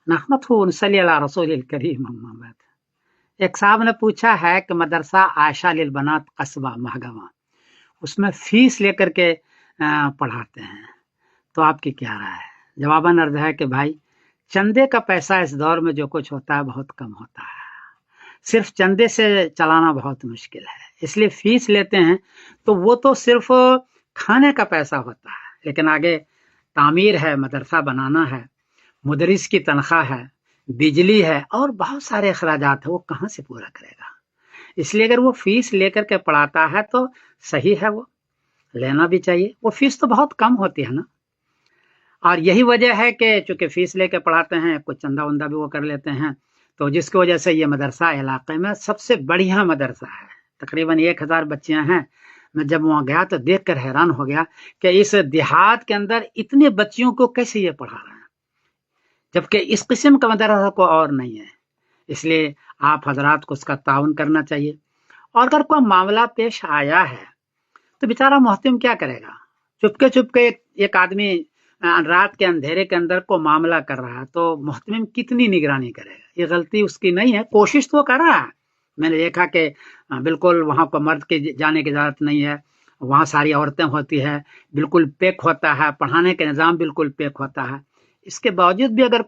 नहमदुहु व नसल्ली अला रसूलिल करीम, अम्मा बाद। एक साहब ने पूछा है कि मदरसा आयशा लिल बनात कस्बा महगमा, उसमें फीस लेकर के पढ़ाते हैं, तो आपकी क्या राय है? जवाबन अर्ज है कि भाई, चंदे का पैसा इस दौर में जो कुछ होता है बहुत कम होता है, सिर्फ चंदे से चलाना बहुत मुश्किल है, इसलिए फीस लेते हैं। तो वो तो सिर्फ खाने का पैसा होता है, लेकिन आगे तामीर है, मदरसा बनाना है, मुदरिस की तनख्वाह है, बिजली है और बहुत सारे अखराजात है, वो कहाँ से पूरा करेगा? इसलिए अगर वो फीस लेकर के पढ़ाता है तो सही है, वो लेना भी चाहिए। वो फीस तो बहुत कम होती है ना, और यही वजह है कि चूंकि फीस लेके पढ़ाते हैं, कुछ चंदा वंदा भी वो कर लेते हैं, तो जिसकी वजह से ये मदरसा इलाके में सबसे बढ़िया मदरसा है। तकरीबन 1000 बच्चियां हैं। मैं जब वहां गया तो देखकर हैरान हो गया कि इस देहात के अंदर इतने बच्चियों को कैसे ये पढ़ा रहे हैं, जबकि इस किस्म का मदरसा को और नहीं है। इसलिए आप हजरात को उसका ताउन करना चाहिए। और अगर कोई मामला पेश आया है तो बेचारा मोहतम क्या करेगा? चुपके चुपके एक आदमी रात के अंधेरे के अंदर को मामला कर रहा है, तो मोहतम कितनी निगरानी करेगा? ये गलती उसकी नहीं है, कोशिश तो कर रहा है। मैंने देखा कि बिल्कुल वहां पर मर्द के जाने की इजाजत नहीं है, वहां सारी औरतें होती है, बिल्कुल पैक होता है, पढ़ाने का निजाम बिल्कुल पैक होता है। इसके बावजूद भी अगर